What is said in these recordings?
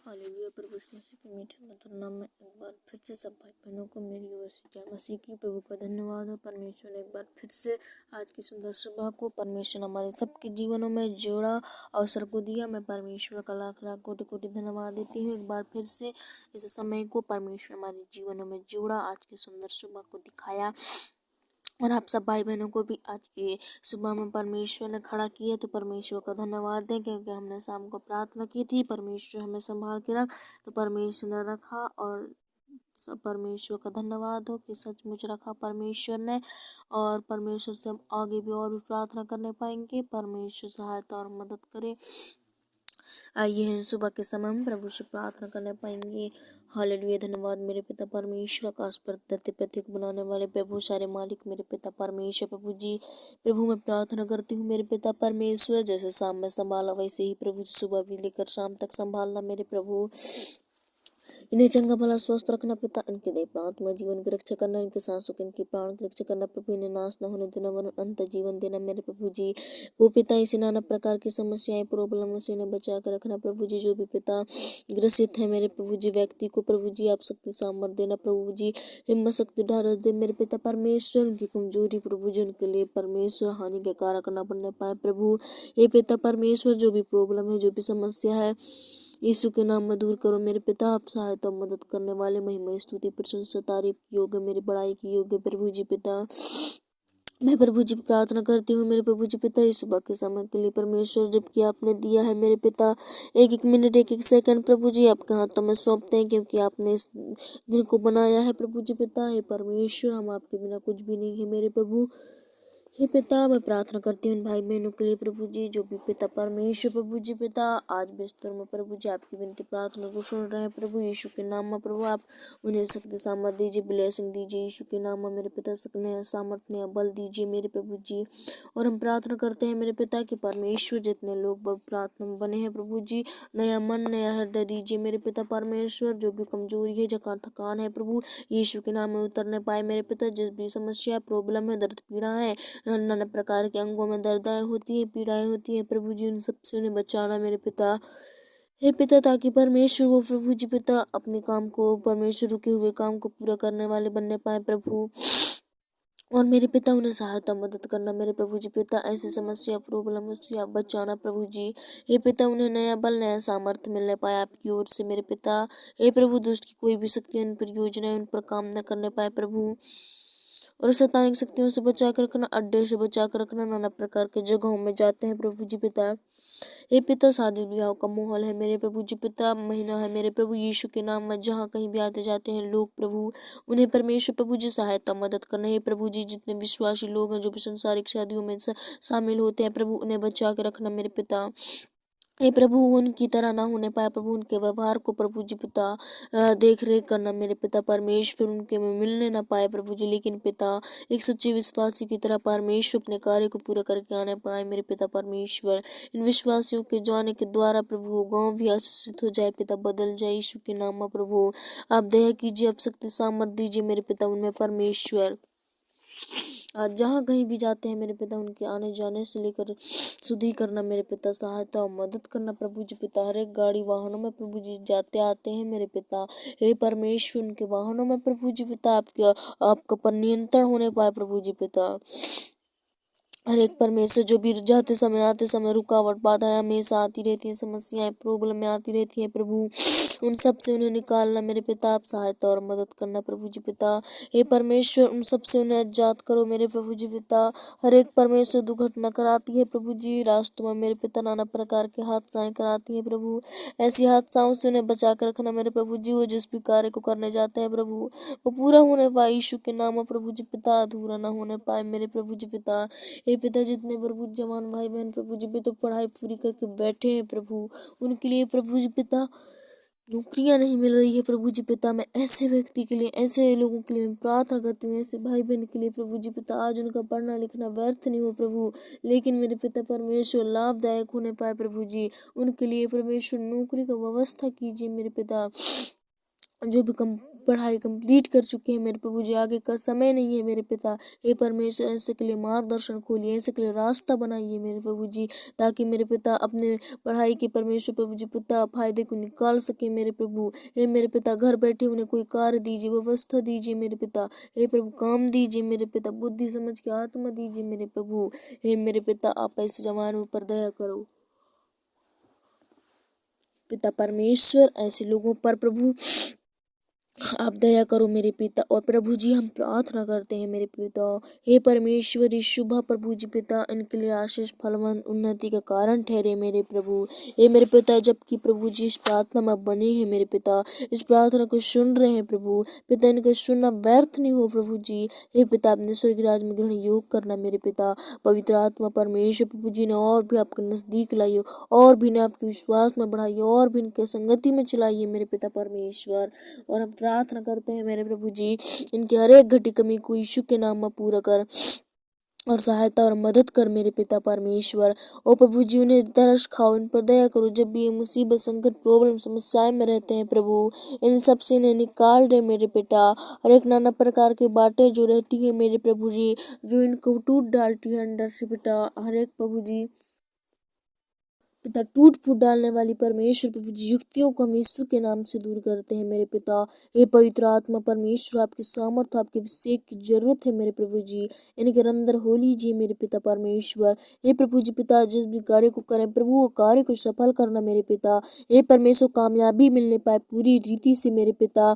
Hallelujah. प्रभु यीशु मसीह के मीठे मधुर नाम में एक बार फिर से सब भाई बहनों को मेरी ओर से जय मसीह की। प्रभु का धन्यवाद हो। परमेश्वर ने एक बार फिर से आज की सुंदर सुबह को परमेश्वर हमारे सबके जीवनों में जोड़ा अवसर को दिया। मैं परमेश्वर का लाख लाख कोटि कोटि धन्यवाद देती हूँ। एक बार फिर से इस समय को परमेश्वर हमारे जीवनों में जोड़ा, आज की सुंदर सुबह को दिखाया। और आप सब भाई बहनों को भी आज की सुबह में परमेश्वर ने खड़ा किया, तो परमेश्वर का धन्यवाद दें। क्योंकि हमने शाम को प्रार्थना की थी, परमेश्वर हमें संभाल के रख, तो परमेश्वर ने रखा। और सब परमेश्वर का धन्यवाद हो कि सचमुच रखा परमेश्वर ने। और परमेश्वर से हम आगे भी और भी प्रार्थना करने पाएंगे। परमेश्वर सहायता और मदद करे। आइए सुबह के समय हम प्रभु से प्रार्थना करने पाएंगे। हालेलुया। धन्यवाद मेरे पिता परमेश्वर, आकाश पर धरती पृथ्वी को बनाने वाले प्रभु, सारे मालिक मेरे पिता परमेश्वर। प्रभु जी, प्रभु मैं प्रार्थना करती हूँ मेरे पिता परमेश्वर, जैसे शाम में संभाला वैसे ही प्रभु सुबह भी लेकर शाम तक संभालना मेरे प्रभु। इन्हें चंगा भला स्वस्थ रखना पिता, इनके देह प्रांत में जीवन की रक्षा करना, इनके सांसों के इनके प्राण की रक्षा करना प्रभु। इन्हें नाश न होने देना वरन अंत जीवन देना मेरे प्रभु जी। वो पिता इसे नाना प्रकार की समस्याएं प्रॉब्लम से इन्हें बचा कर रखना प्रभु जी। जो भी पिता ग्रसित है मेरे प्रभु जी व्यक्ति को प्रभु जी आप शक्ति सामर्थ देना प्रभु जी। हिम्मत शक्ति ढारस दे मेरे पिता परमेश्वर। उनकी कमजोरी प्रभु जी उनके लिए परमेश्वर हानि के कारक न बनने पाए प्रभु। हे पिता परमेश्वर, जो भी प्रॉब्लम है, जो भी समस्या है, यीशु के नाम में दूर करो मेरे पिता। आप सहायता मदद करने वाले, महिमा स्तुति प्रशंसा तारीफ की योग्य, मेरी बड़ाई की योग्य प्रभु जी पिता। मैं प्रभु जी प्रार्थना करती हूँ मेरे प्रभु जी पिता, इस सुबह के समय के लिए परमेश्वर जबकि आपने दिया है मेरे पिता, एक एक मिनट एक एक सेकंड प्रभु जी आपके हाथों में सौंपते हैं। क्योंकि आपने इस दिन को बनाया है प्रभु जी पिता। हे परमेश्वर, हम आपके बिना कुछ भी नहीं है मेरे प्रभु। हे पिता, मैं प्रार्थना करती हूँ भाई बहनों के लिए प्रभु जी, जो भी पिता परमेश्वर प्रभु जी पिता आज बिस्तर में प्रभु जी आपकी विनती प्रार्थना को सुन रहे हैं प्रभु। यीशु के नाम में प्रभु आप उन्हें शक्ति सामर्थ दीजिए, ब्लेसिंग दीजिए यीशु के नाम में मेरे पिता। सकने सामर्थ्य बल दीजिए मेरे प्रभु जी। और हम प्रार्थना करते हैं मेरे पिता कि परमेश्वर जितने लोग प्रार्थना में बने हैं प्रभु जी, नया मन नया हृदय दीजिए मेरे पिता परमेश्वर। जो भी कमजोरी है, जहाँ थकान है प्रभु, यीशु के नाम में उतरने पाए मेरे पिता। जिस भी समस्या प्रॉब्लम है, दर्द पीड़ा है, नाना प्रकार के अंगों में दर्दाएं होती है, पीड़ाएं होती है प्रभु जी, उन सबसे उन्हें बचाना मेरे पिता। हे पिता, ताकि परमेश्वर वो प्रभु जी पिता अपने काम को, परमेश्वर रुके हुए काम को पूरा करने वाले बनने पाए प्रभु। और मेरे पिता उन्हें सहायता मदद करना मेरे प्रभु जी पिता। ऐसी समस्या प्रॉब्लम उससे आप बचाना प्रभु जी। हे पिता, उन्हें नया बल नया सामर्थ्य मिलने पाए आपकी ओर से मेरे पिता। हे प्रभु, दुष्ट की कोई भी शक्ति उन पर योजना उन पर काम न करने पाए प्रभु। और शैतानिक शक्तियों से बचा कर रखना, अड्डे से बचा कर रखना, नाना प्रकार के जगहों में जाते हैं प्रभु जी पिता। हे पिता, शादी विवाह का माहौल है मेरे प्रभु जी पिता, महीना है मेरे प्रभु यीशु के नाम में, जहाँ कहीं भी आते जाते हैं लोग प्रभु, उन्हें परमेश्वर प्रभु जी सहायता मदद करना है प्रभु जी। जितने विश्वासी लोग हैं जो भी संसारिक शादियों में शामिल होते हैं प्रभु, उन्हें बचा के रखना मेरे पिता। हे प्रभु, उनकी तरह ना होने पाए प्रभु, उनके व्यवहार को प्रभु जी पिता देख रेख करना मेरे पिता परमेश्वर। उनके में मिलने ना पाए प्रभु जी, लेकिन पिता एक सच्चे विश्वासी की तरह परमेश्वर अपने कार्य को पूरा करके आने पाए मेरे पिता परमेश्वर। इन विश्वासियों के जाने के द्वारा प्रभु गांव भी आशीषित हो जाए पिता, बदल जाए यीशु के नाम में प्रभु। आप दया कीजिए, आप शक्ति सामर्थ दीजिए मेरे पिता उनमें परमेश्वर। आज जहाँ कहीं भी जाते हैं मेरे पिता, उनके आने जाने से लेकर शुद्धि करना मेरे पिता, सहायता और मदद करना प्रभु जी पिता। हर एक गाड़ी वाहनों में प्रभु जी जाते आते हैं मेरे पिता। हे परमेश्वर, उनके वाहनों में प्रभु जी पिता आपका पर नियंत्रण होने पाए प्रभु जी पिता। हर एक परमेश्वर, जो भी जाते समय आते समय रुकावट बाधाएं हमेशा आती रहती हैं, समस्याएं प्रॉब्लम में आती रहती हैं प्रभु, उन सब से उन्हें निकालना मेरे पिता। आप सहायता और मदद करना प्रभु जी पिता। हे परमेश्वर, उन सब से उन्हें आजाद करो मेरे प्रभु जी पिता। हर एक परमेश्वर दुर्घटना कराती है प्रभु जी, रास्तों में मेरे पिता नाना प्रकार के हादसाएं कराती है प्रभु। ऐसी हादसाओं से उन्हें बचा कर रखना मेरे प्रभु जी। वो जिस भी कार्य को करने जाते हैं प्रभु, वो पूरा होने पाए यीशु के नाम में प्रभु जी पिता, अधूरा ना होने पाए मेरे प्रभु जी पिता। हे पिता, जितने प्रभु जवान भाई बहन प्रभु जी पिता पढ़ाई पूरी करके बैठे हैं प्रभु, उनके लिए प्रभु जी पिता नौकरियां नहीं मिल रही है प्रभु जी पिता। मैं ऐसे व्यक्ति के लिए, ऐसे लोगों के लिए मैं प्रार्थना करती हूँ, ऐसे भाई बहन के लिए प्रभु जी पिता। आज उनका पढ़ना लिखना व्यर्थ नहीं हो प्रभु, लेकिन मेरे पिता परमेश्वर लाभदायक होने पाए प्रभु जी। उनके लिए परमेश्वर नौकरी का व्यवस्था कीजिए मेरे पिता। जो भी पढ़ाई कंप्लीट कर चुके हैं मेरे प्रभु जी, आगे का समय नहीं है मेरे पिता। हे परमेश्वर, ऐसे के लिए मार्गदर्शन खोलिए, ऐसे के लिए रास्ता बनाइए मेरे प्रभु जी, ताकि मेरे पिता अपने पढ़ाई के परमेश्वर प्रभु जी पिता फायदे को निकाल सके मेरे प्रभु। हे मेरे पिता, घर बैठे उन्हें कोई कार्य दीजिए, व्यवस्था दीजिए मेरे पिता। हे प्रभु, काम दीजिए मेरे पिता, बुद्धि समझ के आत्मा दीजिए मेरे प्रभु। हे मेरे पिता, आप ऐसे जवानों पर दया करो पिता परमेश्वर, ऐसे लोगों पर प्रभु आप दया करो मेरे पिता। और प्रभु जी, हम प्रार्थना करते हैं मेरे पिता, हे परमेश्वर, इस शुभ प्रभु जी पिता इनके लिए आशीष फलवान उन्नति का कारण ठहरे मेरे प्रभु। हे मेरे पिता, जबकि प्रभु जी इस प्रार्थना में बने हैं मेरे पिता, इस प्रार्थना को सुन रहे हैं प्रभु पिता, इनका सुनना व्यर्थ नहीं हो प्रभु जी। हे पिता, अपने स्वर्ग राज में ग्रहण योग करना मेरे पिता। पवित्र आत्मा परमेश्वर प्रभु जी ने और भी आपके नजदीक लाइए, और भी ने आपके विश्वास में बढ़ाइए, और भी इनके संगति में चलाइए मेरे पिता परमेश्वर। और हम प्रार्थना करते हैं मेरे प्रभु जी, इनके हर एक घटी कमी को यीशु के नाम में पूरा कर और सहायता और मदद कर मेरे पिता परमेश्वर। ओ प्रभु जी, उन्हें तरस खाओ, इन पर दया करो, जब भी ये मुसीबत संकट प्रॉब्लम समस्याएं में रहते हैं प्रभु, इन सब से इन्हें निकाल दे मेरे पिता। हर एक नाना प्रकार की बातें जो रहती है मेरे प्रभु जी, जो इनको टूट डालती है अंदर से पिता, हर एक प्रभु जी पिता टूट फूट डालने वाली परमेश्वर प्रभु जी युक्तियों को हम यीशु के नाम से दूर करते हैं मेरे पिता। हे पवित्र आत्मा परमेश्वर, आपकी सामर्थ, आपके अभिषेक की जरूरत है मेरे प्रभु जी, इनके अंदर हो लीजिए मेरे पिता परमेश्वर। हे प्रभु जी पिता, जिस भी कार्य को करें प्रभु, वो कार्य को सफल करना मेरे पिता। हे परमेश्वर, कामयाबी मिलने पाए पूरी रीति से मेरे पिता।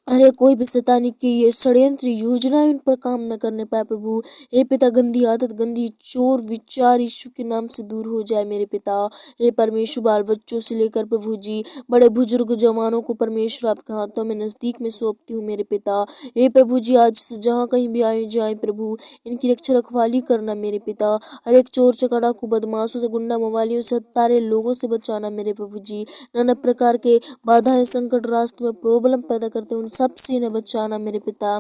अरे कोई भी शैतानी की ये षड्यंत्र योजना उन पर काम न करने पाए प्रभु। हे पिता, गंदी आदत, गंदी चोर विचार यीशु के नाम से दूर हो जाए मेरे पिता। हे परमेश्वर, बाल बच्चों से लेकर प्रभु जी बड़े बुजुर्ग जवानों को परमेश्वर आपके हाथों में नजदीक में सौंपती हूँ मेरे पिता। हे प्रभु जी, आज से जहाँ कहीं भी आए जाए प्रभु, इनकी रक्षा रखवाली करना मेरे पिता। हर एक चोर चकड़ाकू, बदमाशों से, गुंडा मवालियों से, हत्यारे लोगों से बचाना मेरे प्रभु जी। नाना प्रकार के बाधाएं, संकट, रास्ते में प्रॉब्लम पैदा करते हैं, उन सब से इन्हें बचाना मेरे पिता।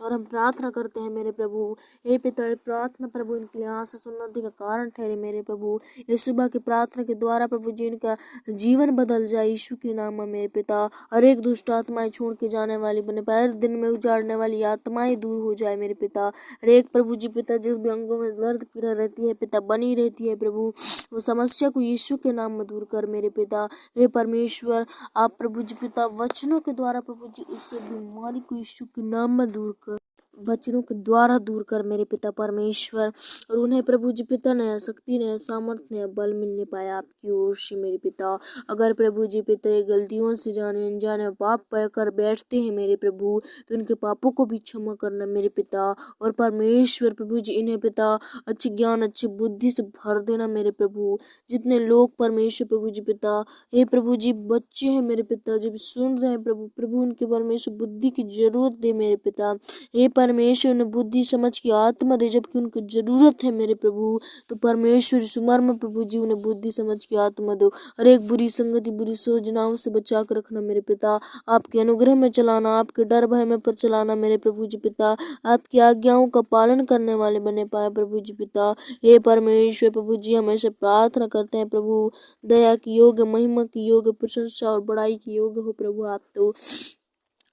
और हम प्रार्थना करते हैं मेरे प्रभु, हे पिता, ये प्रार्थना प्रभु इनके लिए आशीष उन्नति का कारण ठहरे मेरे प्रभु। ये सुबह की प्रार्थना के द्वारा प्रभु जी इनका जीवन बदल जाए यीशु के नाम में मेरे पिता। हर एक दुष्ट आत्माएं छोड़ के जाने वाली बने पाए, दिन में उजाड़ने वाली आत्माएं दूर हो जाए मेरे पिता। हर एक प्रभु जी पिता, जिस भी अंगों में दर्द पीड़ा रहती है पिता, बनी रहती है प्रभु, वो समस्या को यीशु के नाम में दूर कर मेरे पिता। हे परमेश्वर, आप प्रभु जी पिता वचनों के द्वारा प्रभु जी उस बीमारी को यीशु के नाम में दूर कर, वचनों के द्वारा दूर कर मेरे पिता परमेश्वर। और उन्हें प्रभु जी पिता नया शक्ति, नया सामर्थ्य, नया बल मिलने पाया आपकी ओर से मेरे पिता। अगर प्रभु जी पिता ये गलतियों से जाने अनजाने पाप कर बैठते हैं मेरे प्रभु, तो उनके पापों को भी क्षमा करना मेरे पिता। और परमेश्वर प्रभु जी, इन्हें पिता अच्छी ज्ञान, अच्छी बुद्धि से भर देना मेरे प्रभु। जितने लोग परमेश्वर प्रभु जी पिता, हे प्रभु जी बच्चे हैं मेरे पिता, जब सुन रहे हैं प्रभु, प्रभु उनके परमेश्वर बुद्धि की जरूरत दे मेरे पिता। हे परमेश्वर, उन्हें बुद्धि समझ की आत्मा दे, जबकि उनको जरूरत है मेरे प्रभु। तो परमेश्वर इस उम्र में प्रभु जी उन्हें बुद्धि समझ की आत्मा दो। हर एक बुरी संगति, बुरी योजनाओं से बचा कर रखना मेरे पिता। आपके अनुग्रह में चलाना, आपके डर भय में पर चलाना मेरे प्रभु जी पिता। आपकी आज्ञाओं का पालन करने वाले बने पाए प्रभु जी पिता। हे परमेश्वर प्रभु जी, हम ऐसे प्रार्थना करते हैं प्रभु, दया की योग्य, महिमा की योग्य, प्रशंसा और बड़ाई की योग्य हो प्रभु आप। तो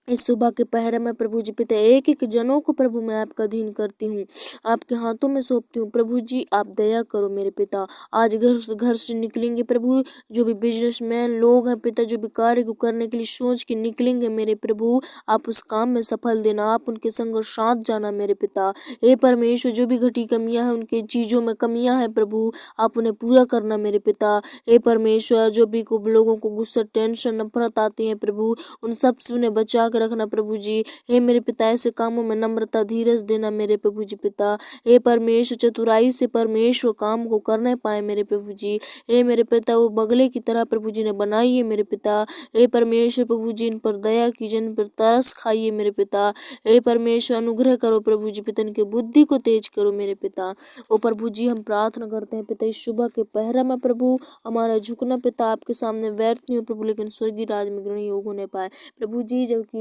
इस सुबह के पहरे में प्रभु जी पिता, एक एक जनों को प्रभु मैं आपका अधीन करती हूँ, आपके हाथों में सौंपती हूँ प्रभु जी। आप दया करो मेरे पिता। आज घर से निकलेंगे प्रभु, जो भी बिजनेसमैन लोग हैं पिता, जो भी कार्य को करने के लिए सोच के निकलेंगे मेरे प्रभु, आप उस काम में सफल देना, आप उनके संग और साथ जाना मेरे पिता। हे परमेश्वर, जो भी घटी कमियां हैं, उनके चीजों में कमियां हैं प्रभु, आप उन्हें पूरा करना मेरे पिता। हे परमेश्वर, जो भी लोगों को गुस्सा, टेंशन, नफरत आती है प्रभु, उन सब से उन्हें बचा कर रखना प्रभु जी। हे मेरे पिता, ऐसे कामों में नम्रता, धीरज देना मेरे प्रभु जी पिता। हे परमेश्वर, चतुराई से परमेश्वर काम को करने पाए मेरे प्रभु जी। हे मेरे पिता, वो बगले की तरह प्रभु जी ने बनाई है मेरे पिता। हे परमेश्वर प्रभु जी, इन पर दया कीजिए, इन पर तरस खाइए मेरे पिता। हे परमेश्वर, अनुग्रह करो प्रभु जी पिता, इनकी बुद्धि को तेज करो मेरे पिता। ओ प्रभु जी, हम प्रार्थना करते हैं पिता, इस सुबह के पहरा में प्रभु हमारा झुकना पिता आपके सामने व्यर्थ नहीं हो प्रभु, लेकिन स्वर्गीय राज में ग्रहण योग होने पाए प्रभु जी। जबकि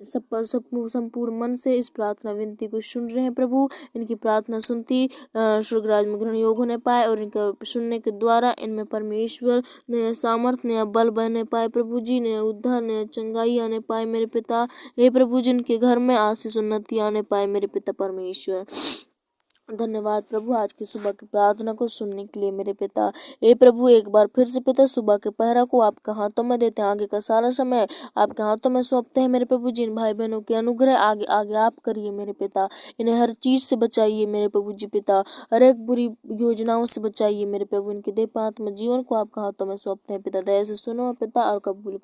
संपूर्ण मन से इस प्रार्थना विनती को सुन रहे हैं प्रभु। इनकी प्रार्थना सुनती स्वर्गराज में ग्रहण योग होने पाए और इनका सुनने के द्वारा इनमें परमेश्वर नया सामर्थ्य नया बल बहने पाए प्रभु जी, नया उद्धार नया चंगाई आने पाए मेरे पिता। हे प्रभु, जिनके घर में आशीष उन्नति आने पाए मेरे पिता परमेश्वर। धन्यवाद प्रभु आज की सुबह की प्रार्थना को सुनने के लिए मेरे पिता। हे प्रभु, एक बार फिर से पिता सुबह के पहरा को आपके हाथों में देते हैं, आगे का सारा समय आपके हाथों में सौंपते हैं मेरे प्रभु। जिन भाई बहनों के अनुग्रह आगे आगे आप करिए मेरे पिता, इन्हें हर चीज से बचाइए मेरे प्रभु जी पिता, हर एक बुरी योजनाओं से बचाइए मेरे प्रभु। इनके देह आत्मा जीवन को आपके हाथों में सौंपते हैं पिता, दया से सुनो पिता और कबूल